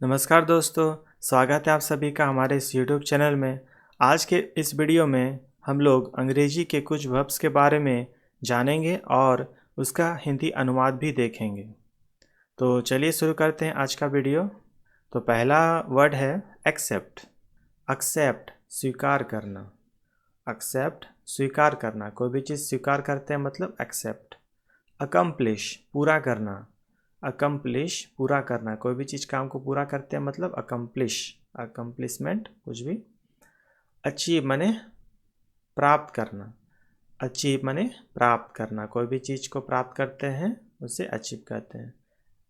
नमस्कार दोस्तों, स्वागत है आप सभी का हमारे इस YouTube चैनल में। आज के इस वीडियो में हम लोग अंग्रेजी के कुछ वर्ब्स के बारे में जानेंगे और उसका हिंदी अनुवाद भी देखेंगे। तो चलिए शुरू करते हैं आज का वीडियो। तो पहला वर्ड है एक्सेप्ट। एक्सेप्ट स्वीकार करना। एक्सेप्ट स्वीकार करना, कोई भी चीज़ स्वीकार करते हैं मतलब एक्सेप्ट। अकम्प्लिश पूरा करना। अकम्प्लिश पूरा करना, कोई भी चीज़ काम को पूरा करते हैं मतलब अकम्प्लिश, अकम्प्लिशमेंट कुछ भी। अचीव माने प्राप्त करना। अचीव माने प्राप्त करना, कोई भी चीज़ को प्राप्त करते हैं उसे अचीव कहते हैं।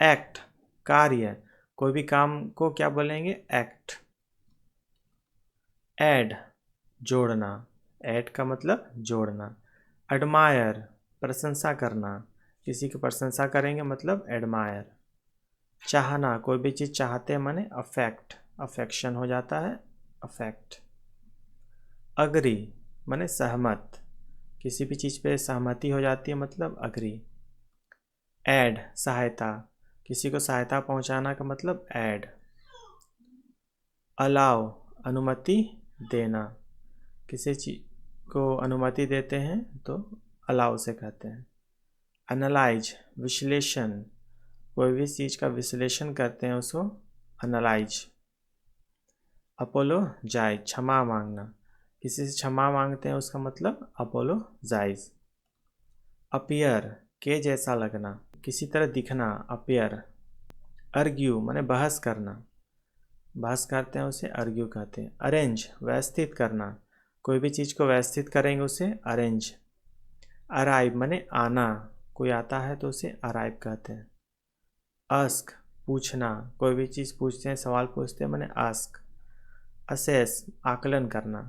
एक्ट कार्य, कोई भी काम को क्या बोलेंगे? एक्ट। ऐड जोड़ना। ऐड का मतलब जोड़ना। एडमायर प्रशंसा करना, किसी की प्रशंसा करेंगे मतलब एडमायर। चाहना, कोई भी चीज़ चाहते हैं माने अफेक्ट, अफेक्शन हो जाता है अफेक्ट। अग्री माने सहमत, किसी भी चीज़ पे सहमति हो जाती है मतलब अग्री। ऐड सहायता, किसी को सहायता पहुंचाना का मतलब ऐड। अलाउ अनुमति देना, किसी चीज़ को अनुमति देते हैं तो अलाउ से कहते हैं। एनालाइज विश्लेषण, कोई भी चीज़ का विश्लेषण करते हैं उसको एनालाइज। अपोलोजाइज क्षमा मांगना, किसी से क्षमा मांगते हैं उसका मतलब अपोलोजाइज। अपीयर के जैसा लगना, किसी तरह दिखना अपीयर। अर्ग्यू माने बहस करना, बहस करते हैं उसे अर्ग्यू कहते हैं। अरेंज व्यवस्थित करना, कोई भी चीज़ को व्यवस्थित करेंगे उसे अरेंज। अराइव माने आना, कोई आता है तो उसे अराइव कहते हैं। आस्क पूछना, कोई भी चीज़ पूछते हैं सवाल पूछते हैं माने आस्क। असेस आकलन करना,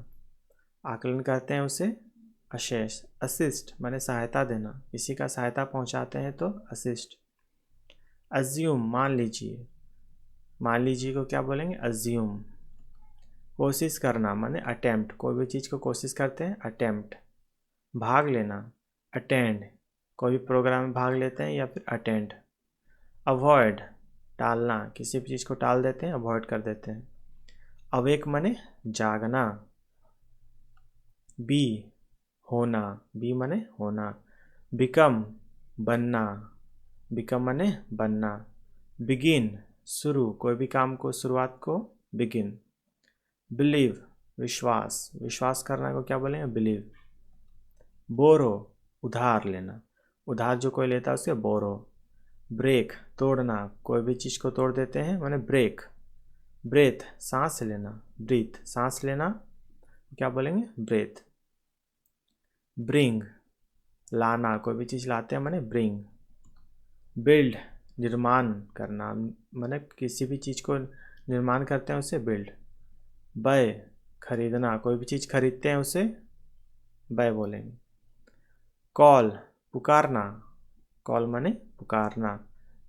आकलन करते हैं उसे अशेष। असिस्ट माने सहायता देना, किसी का सहायता पहुंचाते हैं तो असिस्ट। अज्यूम मान लीजिए, मान लीजिए को क्या बोलेंगे? अज्यूम। कोशिश करना माने अटेम्प्ट, कोई भी चीज़ को कोशिश करते हैं अटेम्प्ट। भाग लेना अटेंड, कोई भी प्रोग्राम में भाग लेते हैं या फिर अटेंड। अवॉइड टालना, किसी भी चीज़ को टाल देते हैं अवॉइड कर देते हैं। अवेक माने जागना। बी होना, बी माने होना। बिकम बनना, बिकम माने बनना। बिगिन शुरू, कोई भी काम को शुरुआत को बिगिन। बिलीव विश्वास, विश्वास करना को क्या बोलेंगे? बिलीव। बोरो उधार लेना, उधार जो कोई लेता है उसे बोरो। ब्रेक तोड़ना, कोई भी चीज़ को तोड़ देते हैं माने ब्रेक। ब्रेथ सांस लेना, ब्रीथ सांस लेना क्या बोलेंगे? ब्रेथ। ब्रिंग लाना, कोई भी चीज़ लाते हैं माने ब्रिंग। बिल्ड निर्माण करना, माने किसी भी चीज़ को निर्माण करते हैं उसे बिल्ड। बाय खरीदना, कोई भी चीज़ खरीदते हैं उसे बाय बोलेंगे। कॉल पुकारना, कॉल माने पुकारना।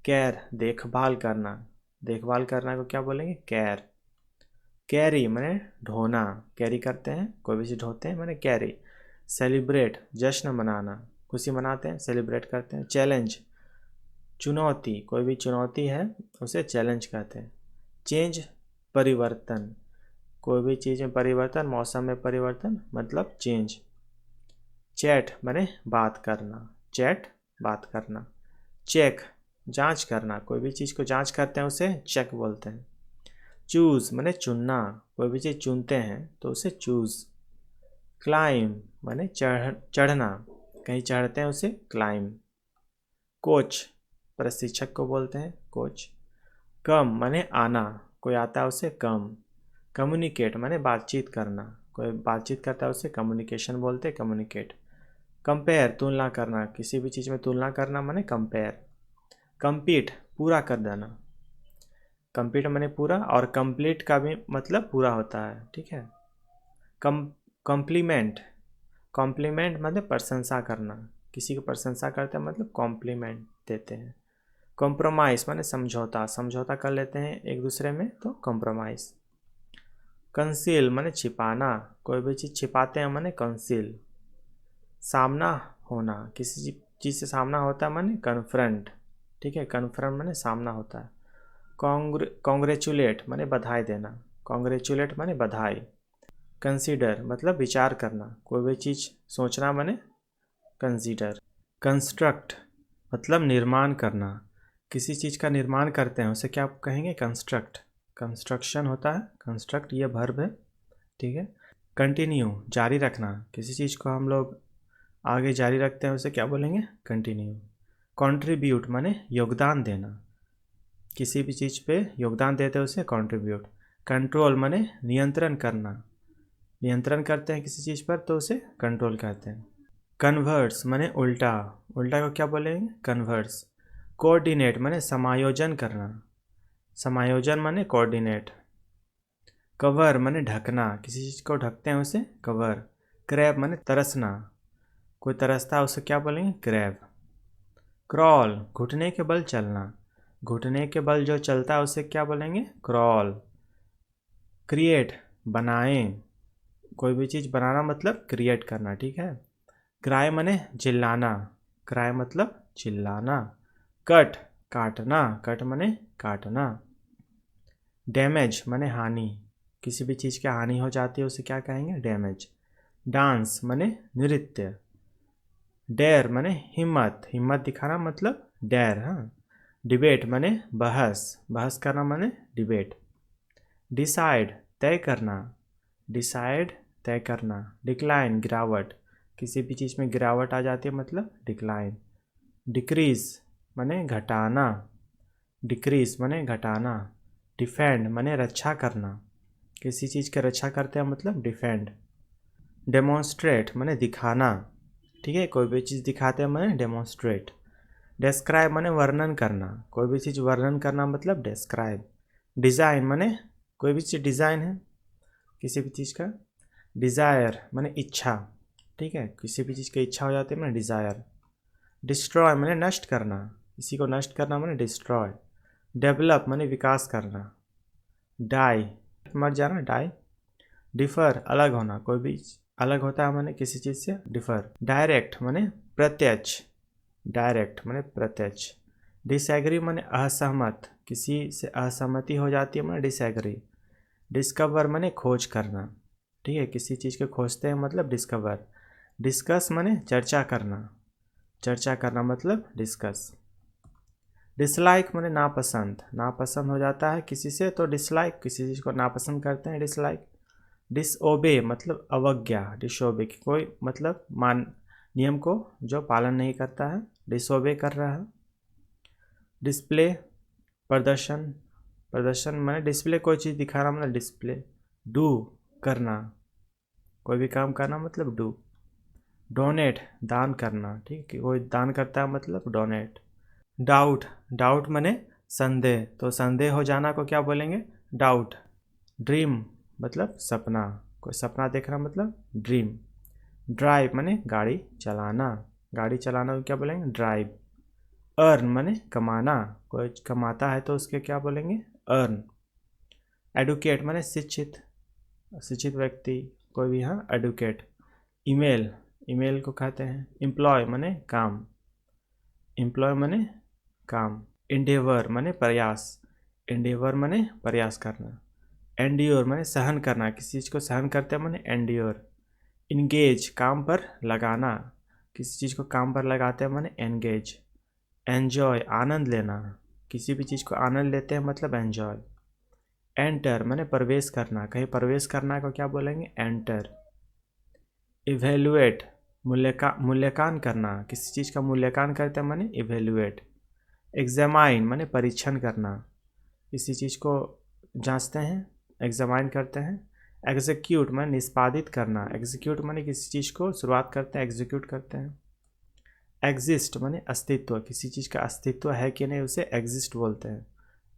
केयर देखभाल करना, देखभाल करना को क्या बोलेंगे? केयर। कैरी माने ढोना, कैरी करते हैं कोई भी चीज़ ढोते हैं माने कैरी। सेलिब्रेट जश्न मनाना, खुशी मनाते हैं सेलिब्रेट करते हैं। चैलेंज चुनौती, कोई भी चुनौती है उसे चैलेंज कहते हैं। चेंज परिवर्तन, कोई भी चीज़ में परिवर्तन, मौसम में परिवर्तन मतलब चेंज। चैट माने बात करना, चैट बात करना। चेक जांच करना, कोई भी चीज़ को जांच करते हैं उसे चेक बोलते हैं। चूज़ माने चुनना, कोई भी चीज़ चुनते हैं तो उसे चूज़। क्लाइम माने चढ़ना, कहीं चढ़ते हैं उसे क्लाइम। कोच प्रशिक्षक को बोलते हैं कोच। कम माने आना, कोई आता है उसे कम। कम्युनिकेट माने बातचीत करना, कोई बातचीत करता है उसे कम्युनिकेशन बोलते हैं कम्युनिकेट। कंपेयर तुलना करना, किसी भी चीज़ में तुलना करना माने कंपेयर। कंपीट पूरा कर देना, कंप्लीट माने पूरा, और कंप्लीट का भी मतलब पूरा होता है, ठीक है। कॉम्प्लीमेंट, कॉम्प्लीमेंट मतलब प्रशंसा करना, किसी की प्रशंसा करते हैं मतलब कॉम्प्लीमेंट देते हैं। कॉम्प्रोमाइज़ माने समझौता, समझौता कर लेते हैं एक दूसरे में तो कॉम्प्रोमाइज़। कंसील माने छिपाना, कोई भी चीज़ छिपाते हैं माने कंसील। सामना होना, किसी चीज़ से सामना होता है माने कन्फ्रंट, ठीक है। कन्फ्रंट माने सामना होता है। कॉन्ग्रेचुलेट माने बधाई देना, कॉन्ग्रेचुलेट माने बधाई। कंसीडर मतलब विचार करना, कोई भी चीज़ सोचना माने कंसीडर। कंस्ट्रक्ट मतलब निर्माण करना, किसी चीज़ का निर्माण करते हैं उसे क्या कहेंगे? कंस्ट्रक्ट। कंस्ट्रक्शन होता है, कंस्ट्रक्ट ये वर्ब है, ठीक है। कंटिन्यू जारी रखना, किसी चीज़ को हम लोग आगे जारी रखते हैं उसे क्या बोलेंगे? कंटिन्यू। कंट्रीब्यूट माने योगदान देना, किसी भी चीज़ पे योगदान देते हैं उसे कंट्रीब्यूट। कंट्रोल माने नियंत्रण करना, नियंत्रण करते हैं किसी चीज़ पर तो उसे कंट्रोल कहते हैं। कन्वर्स माने उल्टा, उल्टा को क्या बोलेंगे? कन्वर्स। कोऑर्डिनेट माने समायोजन करना, समायोजन माने कोऑर्डिनेट। कवर माने ढकना, किसी चीज़ को ढकते हैं उसे कवर। क्रैब माने तरसना, कोई तरसता है उसे क्या बोलेंगे? क्रैब। क्रॉल घुटने के बल चलना, घुटने के बल जो चलता है उसे क्या बोलेंगे? क्रॉल। क्रिएट बनाएं, कोई भी चीज़ बनाना मतलब क्रिएट करना, ठीक है। क्राई माने चिल्लाना, क्राई मतलब चिल्लाना। कट काटना, कट माने काटना। डैमेज माने हानि, किसी भी चीज़ की हानि हो जाती है उसे क्या कहेंगे? डैमेज। डांस माने नृत्य। डेयर माने हिम्मत, हिम्मत दिखाना मतलब डेयर, हाँ। डिबेट माने बहस, बहस करना माने डिबेट। डिसाइड तय करना, डिसाइड तय करना। डिक्लाइन गिरावट, किसी भी चीज़ में गिरावट आ जाती है मतलब डिक्लाइन। डिक्रीज माने घटाना, डिक्रीज माने घटाना। डिफेंड माने रक्षा करना, किसी चीज़ की रक्षा करते हैं मतलब डिफेंड। डेमोन्स्ट्रेट माने दिखाना, ठीक है, कोई भी चीज़ दिखाते हैं माने डेमोन्स्ट्रेट। डिस्क्राइब माने वर्णन करना, कोई भी चीज़ वर्णन करना मतलब डिस्क्राइब। डिज़ाइन माने कोई भी चीज़ डिज़ाइन है किसी भी चीज़ का। डिज़ायर माने इच्छा, ठीक है, किसी भी चीज़ की इच्छा हो जाती है माने डिज़ायर। डिस्ट्रॉय माने नष्ट करना, किसी को नष्ट करना माने डिस्ट्रॉय। डेवलप माने विकास करना। डाई मर जाना, डाई। डिफर अलग होना, कोई भी अलग होता है माने किसी चीज़ से डिफर। डायरेक्ट माने प्रत्यक्ष, डायरेक्ट माने प्रत्यक्ष। डिसएग्री माने असहमत, किसी से असहमति हो जाती है माने डिसएग्री। डिस्कवर माने खोज करना, ठीक है, किसी चीज़ को खोजते हैं मतलब डिस्कवर। डिस्कस माने चर्चा करना, चर्चा करना मतलब डिस्कस। डिसलाइक माने नापसंद, नापसंद हो जाता है किसी से तो डिसलाइक, किसी चीज़ को नापसंद करते हैं डिसलाइक। डिसओबे मतलब अवज्ञा, डिसओबे कोई मतलब नियम को जो पालन नहीं करता है, डिसओबे कर रहा है। डिस्प्ले प्रदर्शन, प्रदर्शन माने डिस्प्ले कोई चीज़ दिखाना मतलब डिस्प्ले। डू करना, कोई भी काम करना मतलब डू। डोनेट दान करना, ठीक है, कोई दान करता है मतलब डोनेट। डाउट, डाउट माने संदेह, तो संदेह हो जाना को क्या बोलेंगे? डाउट। ड्रीम मतलब सपना, कोई सपना देखना मतलब ड्रीम। ड्राइव माने गाड़ी चलाना, गाड़ी चलाना को क्या बोलेंगे? ड्राइव। अर्न माने कमाना, कोई कमाता है तो उसके क्या बोलेंगे? अर्न। एडुकेट माने शिक्षित, शिक्षित व्यक्ति कोई भी, हाँ, एडुकेट। ईमेल, ईमेल को कहते हैं। एम्प्लॉय माने काम, एम्प्लॉय माने काम। इंडेवर माने प्रयास, इंडेवर माने प्रयास करना। एंड्योर माने सहन करना, किसी चीज़ को सहन करते हैं माने एंड्योर। इंगेज काम पर लगाना, किसी चीज़ को काम पर लगाते हैं माने एंगेज। एन्जॉय आनंद लेना, किसी भी चीज़ को आनंद लेते हैं मतलब एन्जॉय। एंटर माने प्रवेश करना, कहीं प्रवेश करना को क्या बोलेंगे? एंटर। इवेल्युएट मूल्यांकन करना, किसी चीज़ का मूल्यांकन करते हैं माने इवेल्युएट। एग्जामाइन माने परीक्षण करना, किसी चीज़ को जांचते हैं, एग्जामाइन करते हैं। एग्जीक्यूट माने निष्पादित करना, एग्जीक्यूट माने किसी चीज़ को शुरुआत करते हैं, एग्जीक्यूट करते हैं। एग्जिस्ट माने अस्तित्व, किसी चीज़ का अस्तित्व है कि नहीं उसे एग्जिस्ट बोलते हैं।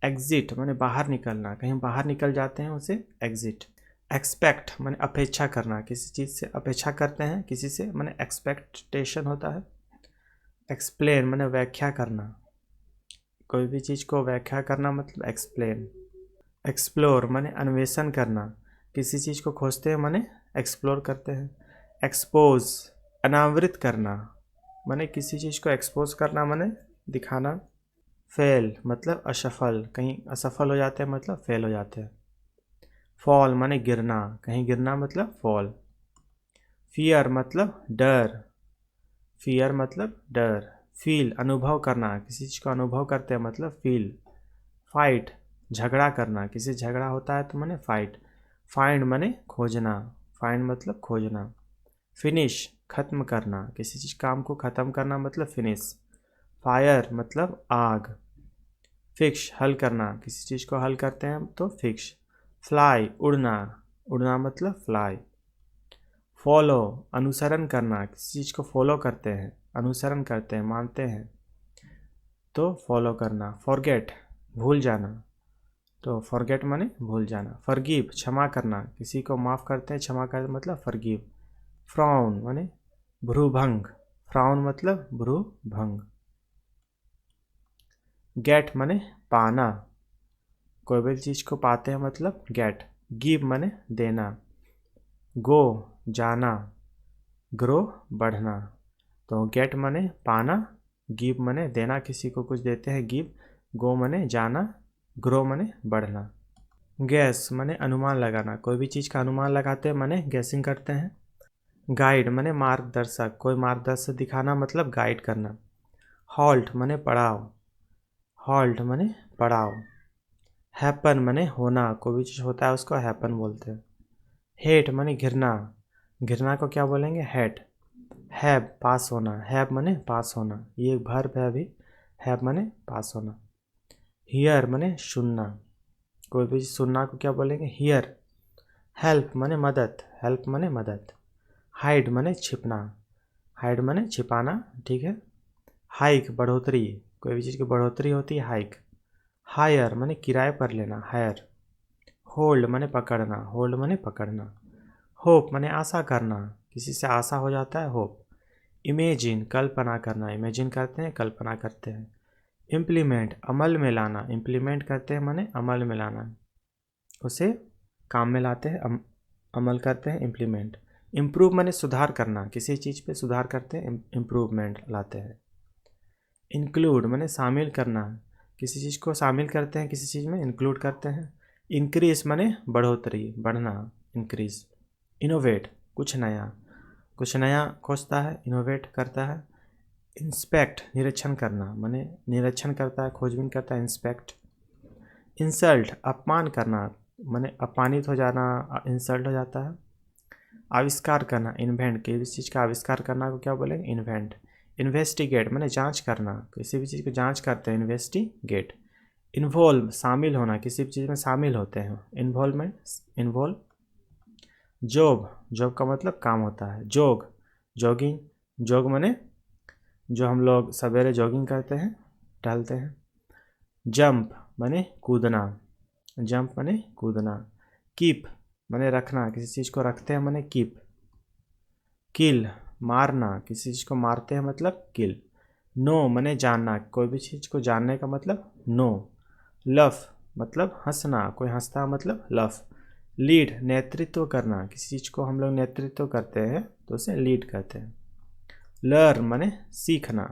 एग्जिट माने बाहर निकलना, कहीं बाहर निकल जाते हैं उसे एग्जिट। एक्सपेक्ट माने अपेक्षा करना, किसी चीज़ से अपेक्षा करते हैं किसी से माने एक्सपेक्टेशन होता है। एक्सप्लेन माने व्याख्या करना, कोई भी चीज़ को व्याख्या करना मतलब एक्सप्लेन। एक्सप्लोर माने अन्वेषण करना, किसी चीज़ को खोजते हैं माने एक्सप्लोर करते हैं। एक्सपोज अनावृत करना, माने किसी चीज़ को एक्सपोज करना माने दिखाना। फेल मतलब असफल, कहीं असफल हो जाते हैं मतलब फेल हो जाते हैं। फॉल माने गिरना, कहीं गिरना मतलब फॉल। फियर मतलब डर, फियर मतलब डर। फील अनुभव करना, किसी चीज़ को अनुभव करते हैं मतलब फील। फाइट झगड़ा करना, किसी झगड़ा होता है तो माने फाइट। फाइंड माने खोजना, फाइंड मतलब खोजना। फिनिश खत्म करना, किसी चीज़ काम को ख़त्म करना मतलब फिनिश। फायर मतलब आग। फिक्स हल करना, किसी चीज़ को हल करते हैं तो फिक्स। फ्लाई उड़ना, उड़ना मतलब फ्लाई। फॉलो अनुसरण करना, किसी चीज़ को फॉलो करते हैं, अनुसरण करते हैं, मानते हैं तो फॉलो करना। फॉरगेट भूल जाना, तो फॉरगेट माने भूल जाना। फॉरगिव क्षमा करना, किसी को माफ़ करते हैं, क्षमा करते मतलब फॉरगिव। फ्राउन माने भ्रूभंग, फ्राउन मतलब भ्रूभंग। गेट माने पाना, कोई भी चीज़ को पाते हैं मतलब गेट। गिव माने देना। गो जाना, ग्रो बढ़ना, तो गेट माने पाना, गिव माने देना, किसी को कुछ देते हैं गिव। गो माने जाना, ग्रो माने बढ़ना। गैस माने अनुमान लगाना, कोई भी चीज़ का अनुमान लगाते हैं माने गैसिंग करते हैं। गाइड माने मार्गदर्शक, कोई मार्गदर्शक दिखाना मतलब गाइड करना। हॉल्ट माने पड़ाव, हॉल्ट माने पड़ाव। हैपन माने होना, कोई भी चीज़ होता है उसको हैपन बोलते हैं। हेट माने घिरना, घिरना को क्या बोलेंगे हेट। हैव पास होना, हैव माने पास होना, ये एक वर्ब है अभी। हैव माने पास होना। हियर माने सुनना, कोई भी सुनना को क्या बोलेंगे हियर। हेल्प माने मदद, हेल्प माने मदद। हाइड माने छिपना, हाइड माने छिपाना, ठीक है। हाइक बढ़ोतरी, कोई भी चीज़ की बढ़ोतरी होती है हाइक। हायर माने किराए पर लेना, हायर। होल्ड माने पकड़ना, होल्ड माने पकड़ना। होप माने आशा करना, किसी से आशा हो जाता है होप। इमेजिन कल्पना करना, इमेजिन करते हैं कल्पना करते हैं। इम्प्लीमेंट अमल में लाना, इम्प्लीमेंट करते हैं माने अमल में लाना, उसे काम में लाते हैं, अमल करते हैं इम्प्लीमेंट। इम्प्रूव माने सुधार करना, किसी चीज़ पे सुधार करते हैं इम्प्रूवमेंट लाते हैं। इंक्लूड माने शामिल करना, किसी चीज़ को शामिल करते हैं किसी चीज़ में इंक्लूड करते हैं। इंक्रीज माने बढ़ोतरी बढ़ना, इंक्रीज। इनोवेट कुछ नया खोजता है, इनोवेट करता है। इंस्पेक्ट निरीक्षण करना, माने निरीक्षण करता है, खोजबीन करता है, इंस्पेक्ट। इंसल्ट अपमान करना, माने अपमानित हो जाना, इंसल्ट हो जाता है। आविष्कार करना, इन्वेंट, किसी चीज़ का आविष्कार करना को क्या बोलेंगे इन्वेंट। इन्वेस्टिगेट माने जांच करना, किसी भी चीज़ को जांच करते हैं, इन्वेस्टिगेट। इन्वॉल्व शामिल होना, किसी भी चीज़ में शामिल होते हैं, इन्वॉल्वमेंट, इन्वॉल्व। जॉब, जॉब का मतलब काम होता है। जोग जॉगिंग, जोग माने जो हम लोग सवेरे जॉगिंग करते हैं, टहलते हैं। जंप माने कूदना, जंप माने कूदना। कीप माने रखना, किसी चीज़ को रखते हैं माने कीप। किल मारना, किसी चीज़ को मारते हैं मतलब किल। नो माने जानना, कोई भी चीज़ को जानने का मतलब नो। लफ मतलब हंसना, कोई हंसता है मतलब लफ। लीड नेतृत्व करना, किसी चीज़ को हम लोग नेतृत्व करते हैं तो उसे लीड कहते हैं। लर्न माने सीखना,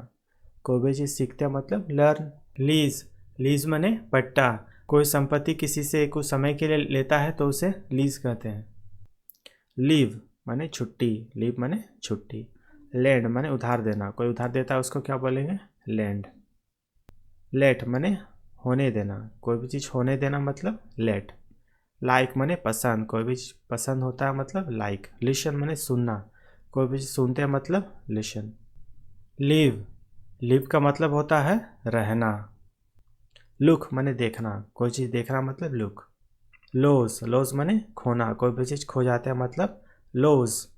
कोई भी चीज़ सीखते हैं मतलब लर्न। लीज, लीज माने पट्टा, कोई संपत्ति किसी से कुछ समय के लिए लेता है तो उसे लीज कहते हैं। लीव माने छुट्टी, लीव माने छुट्टी। लैंड माने उधार देना, कोई उधार देता है उसको क्या बोलेंगे लैंड। लेट माने होने देना, कोई भी चीज़ होने देना मतलब लेट। लाइक माने पसंद, कोई भी चीज़ पसंद होता है मतलब लाइक। लिसन माने सुनना, कोई भी चीज़ सुनते हैं मतलब लिसन। लिव, लिव का मतलब होता है रहना। लुक माने देखना, कोई चीज़ देखना मतलब लुक। लॉस, लॉस माने खोना, कोई भी चीज़ खो जाता है मतलब लॉस।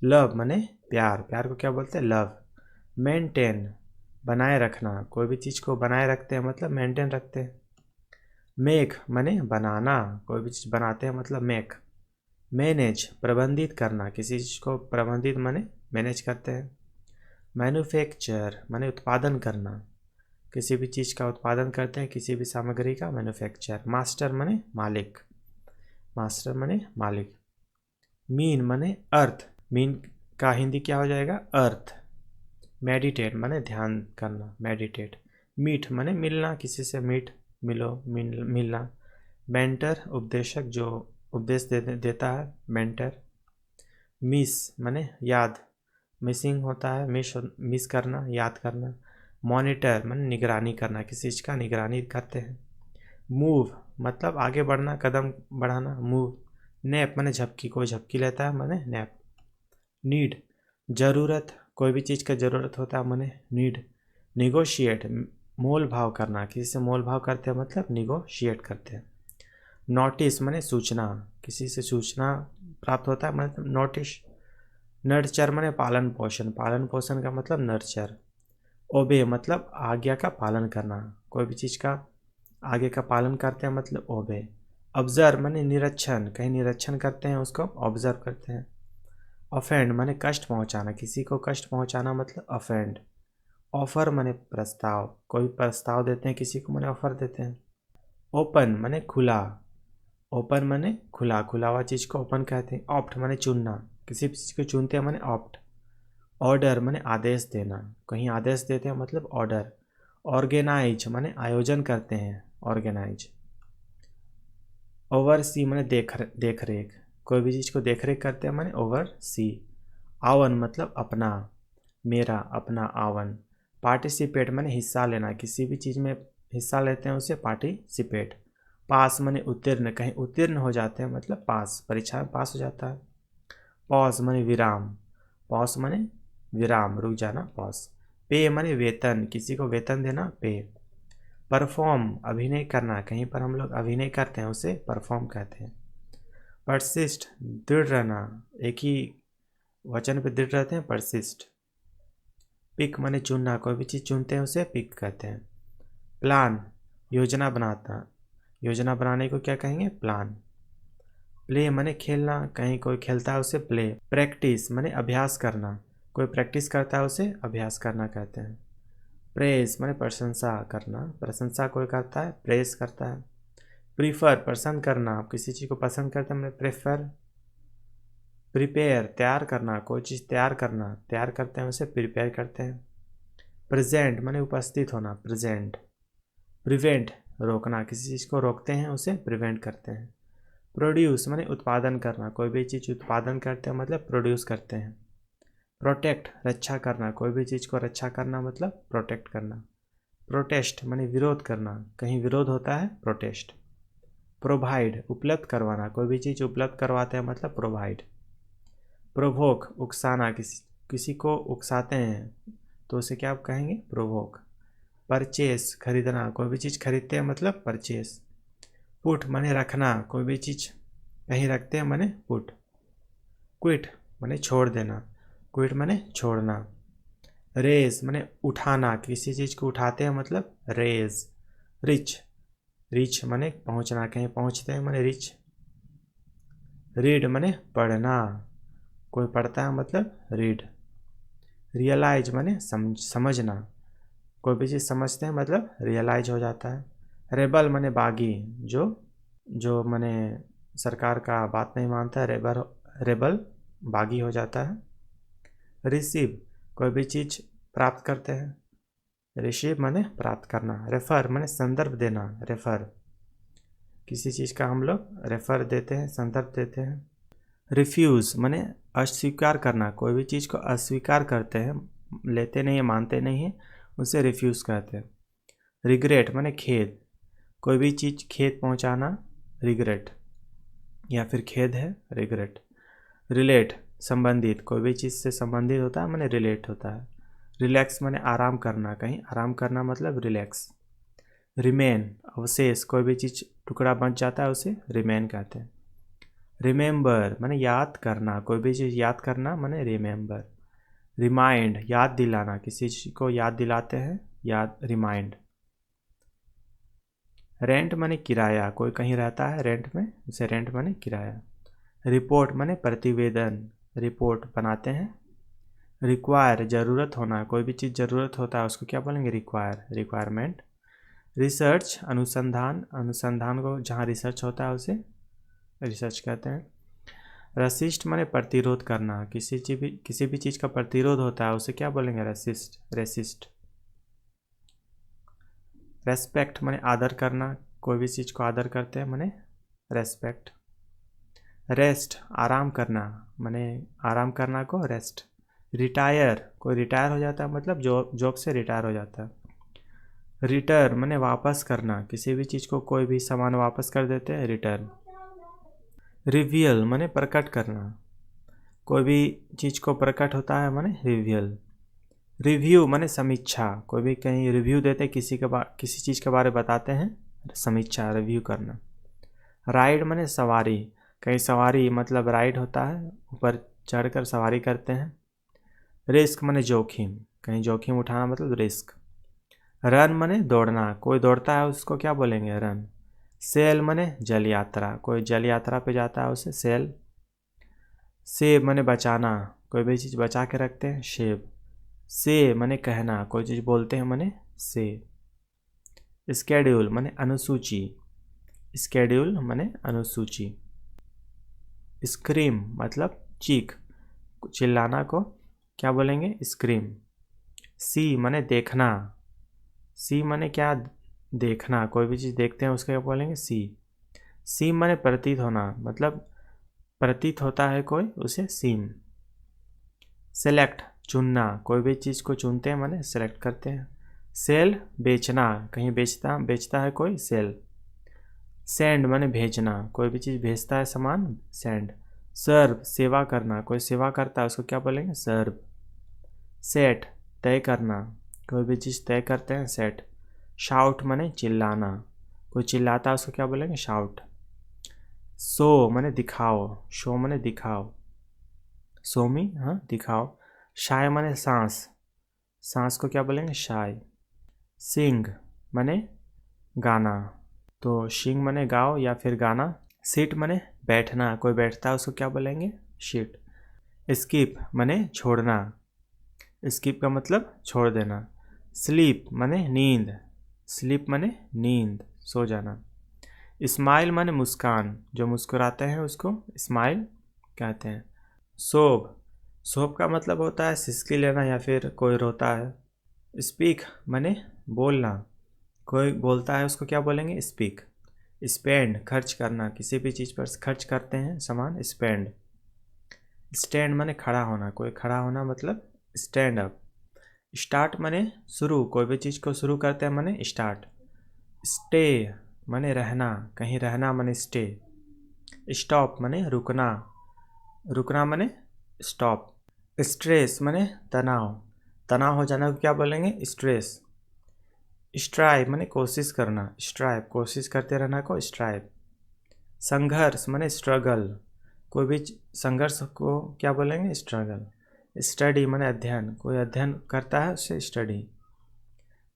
लव माने प्यार, प्यार को क्या बोलते हैं लव। मेंटेन बनाए रखना, कोई भी चीज़ को बनाए रखते हैं मतलब मेंटेन रखते हैं। मेक माने बनाना, कोई भी चीज़ बनाते हैं मतलब मेक। मैनेज प्रबंधित करना, किसी चीज़ को प्रबंधित माने मैनेज करते हैं। मैन्युफैक्चर माने उत्पादन करना, किसी भी चीज़ का उत्पादन करते हैं, किसी भी सामग्री का मैन्युफैक्चर। मास्टर माने मालिक, मास्टर माने मालिक। मीन माने अर्थ, मीन का हिंदी क्या हो जाएगा अर्थ। मेडिटेट माने ध्यान करना, मेडिटेट। मीट माने मिलना, किसी से मीट, मिलो, मिलना। मेंटर उपदेशक, जो उपदेश देता है, मेंटर। मिस माने याद, मिसिंग होता है, मिस करना, याद करना। मॉनिटर माने निगरानी करना, किसी चीज़ का निगरानी करते हैं। मूव मतलब आगे बढ़ना, कदम बढ़ाना, मूव। नैप माने झपकी, कोई झपकी लेता है माने नैप। नीड ज़रूरत, कोई भी चीज़ का ज़रूरत होता है माने नीड। निगोशिएट मोल भाव करना, किसी से मोल भाव करते हैं मतलब निगोशिएट करते हैं। नोटिस माने सूचना, किसी से सूचना प्राप्त होता है मतलब नोटिस। नर्चर माने पालन पोषण, पालन पोषण का मतलब नर्चर। ओबे मतलब आज्ञा का पालन करना, कोई भी चीज़ का आगे का पालन करते हैं मतलब ओबे। ऑब्जर्व माने निरीक्षण, कहीं निरीक्षण करते हैं उसको ऑब्जर्व करते हैं। ऑफेंड माने कष्ट पहुंचाना, किसी को कष्ट पहुंचाना मतलब ऑफेंड। ऑफर माने प्रस्ताव, कोई प्रस्ताव देते हैं किसी को माने ऑफर देते हैं। ओपन माने खुला, ओपन माने खुला, खुला हुआ चीज़ को ओपन कहते हैं। ऑप्ट माने चुनना, किसी भी चीज़ को चुनते हैं माने ऑप्ट। ऑर्डर माने आदेश देना, कहीं आदेश देते हैं मतलब ऑर्डर। ऑर्गेनाइज माने आयोजन करते हैं, ऑर्गेनाइज। ओवरसी माने देख रेख, कोई भी चीज़ को देख रेख करते हैं माने ओवरसी। आवन मतलब अपना, मेरा, अपना, आवन। पार्टिसिपेट माने हिस्सा लेना, किसी भी चीज़ में हिस्सा लेते हैं उसे पार्टिसिपेट। पास माने उत्तीर्ण, कहीं उत्तीर्ण हो जाते हैं मतलब पास, परीक्षा में पास हो जाता है। पॉज माने विराम, पॉज माने विराम, रुक जाना, पॉज। पे माने वेतन, किसी को वेतन देना, पे। परफॉर्म अभिनय करना, कहीं पर हम लोग अभिनय करते हैं उसे परफॉर्म कहते हैं। परसिस्ट दृढ़ रहना, एक ही वचन पे दृढ़ रहते हैं, परसिस्ट। पिक माने चुनना, कोई भी चीज़ चुनते हैं उसे पिक कहते हैं। प्लान योजना बनाता, योजना बनाने को क्या कहेंगे, प्लान। प्ले माने खेलना, कहीं कोई खेलता है उसे प्ले। प्रैक्टिस माने अभ्यास करना, कोई प्रैक्टिस करता है उसे अभ्यास करना कहते हैं। प्रेस माने प्रशंसा करना, प्रशंसा कोई करता है प्रेस करता है। प्रीफर पसंद करना, आप किसी चीज़ को पसंद करते हैं मैंने प्रेफर। प्रिपेयर तैयार करना, कोई चीज़ तैयार करना, तैयार करते हैं उसे प्रिपेयर करते हैं। प्रेजेंट माने उपस्थित होना, प्रेजेंट। प्रिवेंट रोकना, किसी चीज़ को रोकते हैं उसे प्रिवेंट करते हैं। प्रोड्यूस माने उत्पादन करना, कोई भी चीज़ उत्पादन करते हैं मतलब प्रोड्यूस करते हैं। प्रोटेक्ट रक्षा करना, कोई भी चीज़ को रक्षा करना मतलब प्रोटेक्ट करना। प्रोटेस्ट माने विरोध करना, कहीं विरोध होता है प्रोटेस्ट। प्रोवाइड उपलब्ध करवाना, कोई भी चीज़ उपलब्ध करवाते हैं मतलब प्रोवाइड। प्रोवोक उकसाना, किसी को उकसाते हैं तो उसे क्या आप कहेंगे, प्रोवोक। परचेस खरीदना, कोई भी चीज़ खरीदते हैं मतलब परचेस। पुट माने रखना, कोई भी चीज़ कहीं रखते हैं माने पुट। क्विट माने छोड़ देना, क्विट माने छोड़ना। रेस माने उठाना, किसी चीज़ को उठाते हैं मतलब रेज। रिच, रिच माने पहुंचना, कहीं पहुंचते हैं माने रिच। रीड माने पढ़ना, कोई पढ़ता है मतलब रीड। रियलाइज माने समझना, कोई भी चीज़ समझते हैं मतलब रियलाइज हो जाता है। रेबल माने बागी, जो जो माने सरकार का बात नहीं मानता है, रेबल बागी हो जाता है। रिसीव कोई भी चीज़ प्राप्त करते हैं, रिसीव माने प्राप्त करना। रेफर माने संदर्भ देना, रेफर किसी चीज़ का हम लोग रेफर देते हैं, संदर्भ देते हैं। रिफ्यूज़ माने अस्वीकार करना, कोई भी चीज़ को अस्वीकार करते हैं, लेते नहीं है, मानते नहीं है, उसे रिफ्यूज़ कहते हैं। रिग्रेट माने खेद, कोई भी चीज़ खेद पहुंचाना, रिग्रेट, या फिर खेद है रिग्रेट। रिलेट संबंधित, कोई भी चीज़ से संबंधित होता है माने रिलेट होता है। रिलैक्स माने आराम करना, कहीं आराम करना मतलब रिलैक्स। रिमेन अवशेष, कोई भी चीज़ टुकड़ा बच जाता है उसे रिमेन कहते हैं। रिमेंबर माने याद करना, कोई भी चीज़ याद करना माने रिमेंबर। रिमाइंड याद दिलाना, किसी चीज़ को याद दिलाते हैं, याद, रिमाइंड। रेंट माने किराया, कोई कहीं रहता है रेंट में, उसे रेंट माने किराया। रिपोर्ट माने प्रतिवेदन, रिपोर्ट बनाते हैं। रिक्वायर ज़रूरत होना, कोई भी चीज़ ज़रूरत होता है उसको क्या बोलेंगे, रिक्वायर, रिक्वायरमेंट। रिसर्च अनुसंधान, अनुसंधान को जहाँ रिसर्च होता है उसे रिसर्च कहते हैं। रसिस्ट माने प्रतिरोध करना, किसी भी चीज़ का प्रतिरोध होता है उसे क्या बोलेंगे, रसिस्ट, रेसिस्ट। रेस्पेक्ट माने आदर करना, कोई भी चीज़ को आदर करते हैं माने रेस्पेक्ट। रेस्ट आराम करना माने आराम करना को रेस्ट। रिटायर कोई रिटायर हो जाता है मतलब जॉब से रिटायर हो जाता है। रिटर्न माने वापस करना, किसी भी चीज़ को कोई भी सामान वापस कर देते हैं रिटर्न। रिवील माने प्रकट करना, कोई भी चीज़ को प्रकट होता है माने रिवील। रिव्यू माने समीक्षा, कोई भी कहीं रिव्यू देते किसी चीज़ के बारे में बताते हैं, समीक्षा रिव्यू करना। राइड माने सवारी, कहीं सवारी मतलब राइड होता है, ऊपर चढ़कर सवारी करते हैं। रिस्क माने जोखिम, कहीं जोखिम उठाना मतलब रिस्क। रन माने दौड़ना, कोई दौड़ता है उसको क्या बोलेंगे रन। सेल माने जल यात्रा, कोई जल यात्रा पे जाता है उसे सेल। सेव माने बचाना, कोई भी चीज़ बचा के रखते हैं शेव। से माने कहना, कोई चीज़ बोलते हैं माने से। स्केड्यूल माने अनुसूची, स्केड्यूल माने अनुसूची। स्क्रीम मतलब चीख, चिल्लाना को क्या बोलेंगे स्क्रीम। सी माने देखना, सी माने क्या देखना, कोई भी चीज़ देखते हैं उसको क्या बोलेंगे सी। सी माने प्रतीत होना, मतलब प्रतीत होता है कोई उसे सीम। सेलेक्ट चुनना, कोई भी चीज़ को चुनते हैं माने सेलेक्ट करते हैं। सेल बेचना, कहीं बेचता है कोई सेल। सेंड माने भेजना, कोई भी चीज़ भेजता है सामान सेंड। सर्व सेवा करना, कोई सेवा करता है उसको क्या बोलेंगे सर्व। सेट तय करना, कोई भी चीज़ तय करते हैं सेट। शाउट माने चिल्लाना, कोई चिल्लाता है उसको क्या बोलेंगे शाउट। शो माने दिखाओ, शो माने दिखाओ, शो मी हाँ दिखाओ। शाय माने सांस, सांस को क्या बोलेंगे शाय। सिंग माने गाना, तो शिंग माने गाओ या फिर गाना। सीट माने बैठना, कोई बैठता है उसको क्या बोलेंगे शीट। स्किप माने छोड़ना, स्किप का मतलब छोड़ देना। स्लीप माने नींद, स्लीप माने नींद सो जाना। स्माइल माने मुस्कान, जो मुस्कुराते हैं उसको स्माइल कहते हैं। सोब, सोब का मतलब होता है सिसकी लेना या फिर कोई रोता है। स्पीक माने बोलना, कोई बोलता है उसको क्या बोलेंगे स्पीक। स्पेंड खर्च करना, किसी भी चीज़ पर खर्च करते हैं सामान स्पेंड। स्टैंड माने खड़ा होना, कोई खड़ा होना मतलब स्टैंड अप। स्टार्ट माने शुरू, कोई भी चीज़ को शुरू करते हैं माने स्टार्ट। स्टे माने रहना, कहीं रहना माने स्टे। स्टॉप माने रुकना, रुकना माने स्टॉप। स्ट्रेस माने तनाव, तनाव हो जाना को क्या बोलेंगे स्ट्रेस। स्ट्राइव माने कोशिश करना, स्ट्राइव कोशिश करते रहना को स्ट्राइव। संघर्ष माने स्ट्रगल, कोई भी संघर्ष को क्या बोलेंगे स्ट्रगल। स्टडी माने अध्ययन, कोई अध्ययन करता है उसे स्टडी।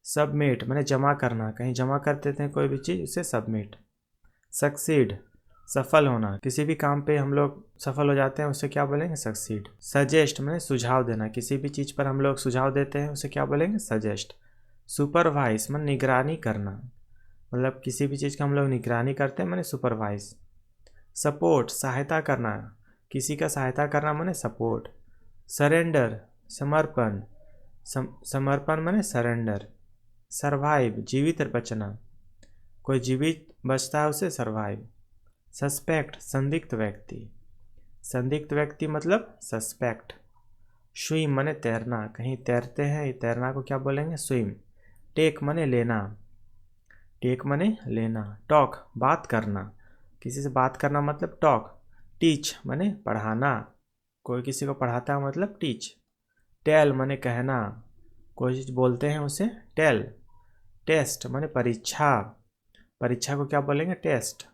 सबमिट माने जमा करना, कहीं जमा कर देते हैं कोई भी चीज़ उसे सबमिट। सक्सीड सफल होना, किसी भी काम पे हम लोग सफल हो जाते हैं उसे क्या बोलेंगे सक्सीड। सजेस्ट माने सुझाव देना, किसी भी चीज़ पर हम लोग सुझाव देते हैं उसे क्या बोलेंगे सजेस्ट। सुपरवाइज माने निगरानी करना, मतलब किसी भी चीज़ का हम लोग निगरानी करते हैं माने सुपरवाइज। सपोर्ट सहायता करना, किसी का सहायता करना माने सपोर्ट। सरेंडर समर्पण, समर्पण माने सरेंडर। सर्वाइव जीवित बचना, कोई जीवित बचता है उसे सर्वाइव। सस्पेक्ट संदिग्ध व्यक्ति, संदिग्ध व्यक्ति मतलब सस्पेक्ट। स्विम माने तैरना, कहीं तैरते हैं तैरना को क्या बोलेंगे स्विम। टेक माने लेना, टेक माने लेना। टॉक बात करना, किसी से बात करना मतलब टॉक। टीच माने पढ़ाना, कोई किसी को पढ़ाता है मतलब टीच। टेल माने कहना, कोई चीज़ बोलते हैं उसे टेल। टेस्ट माने परीक्षा, परीक्षा को क्या बोलेंगे टेस्ट।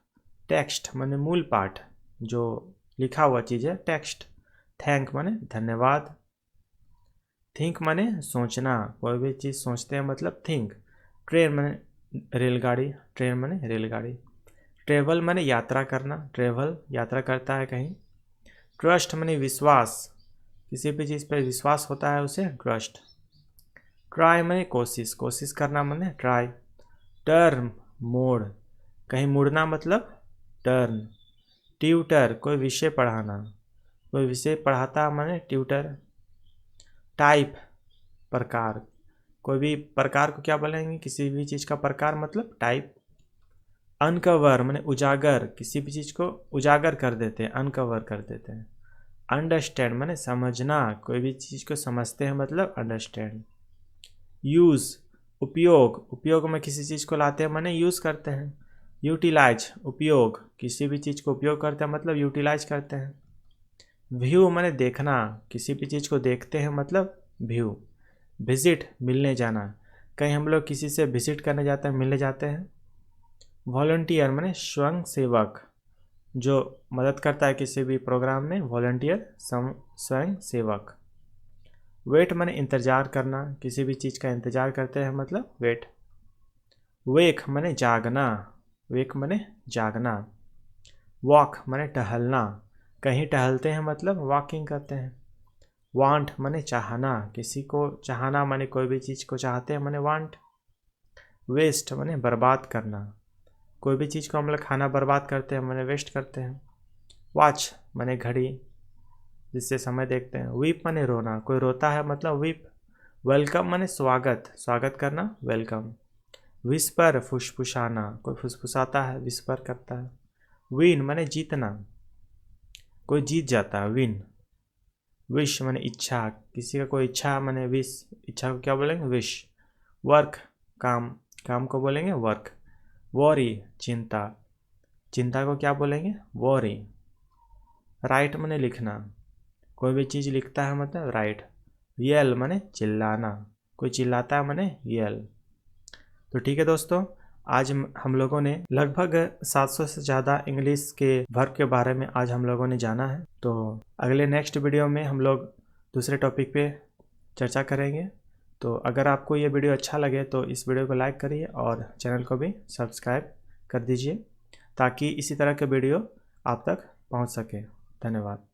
टेक्स्ट माने मूल पाठ, जो लिखा हुआ चीज़ है टेक्स्ट। थैंक माने धन्यवाद। थिंक माने सोचना, कोई भी चीज़ सोचते हैं मतलब थिंक। ट्रेन माने रेलगाड़ी, ट्रेन माने रेलगाड़ी। ट्रेवल माने यात्रा करना, ट्रेवल यात्रा करता है कहीं। ट्रस्ट माने विश्वास, किसी भी चीज़ पर विश्वास होता है उसे ट्रस्ट। ट्राई माने कोशिश, कोशिश करना माने ट्राई। टर्न मोड़, कहीं मुड़ना मतलब टर्न। ट्यूटर कोई विषय पढ़ाना, कोई विषय पढ़ाता माने ट्यूटर। टाइप प्रकार, कोई भी प्रकार को क्या बोलेंगे, किसी भी चीज़ का प्रकार मतलब टाइप। अनकवर माने उजागर, किसी भी चीज़ को उजागर कर देते हैं, अनकवर कर देते हैं। अंडरस्टैंड माने समझना, कोई भी चीज़ को समझते हैं मतलब अंडरस्टैंड। यूज़ उपयोग, उपयोग में किसी चीज़ को लाते हैं माने यूज़ करते हैं। यूटिलाइज उपयोग, किसी भी चीज़ को उपयोग करते हैं मतलब यूटिलाइज करते हैं। व्यू माने देखना, किसी भी चीज़ को देखते हैं मतलब व्यू। विजिट मिलने जाना, कहीं हम लोग किसी से विजिट करने जाते हैं, मिलने जाते हैं। वॉलंटियर माने स्वयं सेवक, जो मदद करता है किसी भी प्रोग्राम में, वॉलंटियर स्वयं सेवक। वेट माने इंतज़ार करना, किसी भी चीज़ का इंतज़ार करते हैं मतलब वेट। वेक माने जागना, वेक माने जागना। वॉक माने टहलना, कहीं टहलते हैं मतलब वॉकिंग करते हैं। वांट माने चाहना, किसी को चाहना माने कोई भी चीज़ को चाहते हैं माने वांट। वेस्ट माने बर्बाद करना, कोई भी चीज़ को हम लोग खाना बर्बाद करते हैं माने वेस्ट करते हैं। वॉच माने घड़ी, जिससे समय देखते हैं। वीप माने रोना, कोई रोता है मतलब वीप। वेलकम माने स्वागत, स्वागत करना वेलकम। विस्पर फुसफुसाना, कोई फुसफुसाता है, विस्पर करता है। विन माने जीतना, कोई जीत जाता है, विन। विश माने इच्छा, किसी का कोई इच्छा माने विश, इच्छा को क्या बोलेंगे विश। वर्क काम, काम को बोलेंगे वर्क। वॉरी चिंता, चिंता को क्या बोलेंगे वॉरी। राइट माने लिखना, कोई भी चीज़ लिखता है मतलब राइट। येल माने चिल्लाना, कोई चिल्लाता है माने येल। तो ठीक है दोस्तों, आज हम लोगों ने लगभग 700 से ज़्यादा इंग्लिश के वर्ब के बारे में आज हम लोगों ने जाना है। तो अगले नेक्स्ट वीडियो में हम लोग दूसरे टॉपिक पे चर्चा करेंगे। तो अगर आपको ये वीडियो अच्छा लगे तो इस वीडियो को लाइक करिए और चैनल को भी सब्सक्राइब कर दीजिए, ताकि इसी तरह के वीडियो आप तक पहुंच सके। धन्यवाद।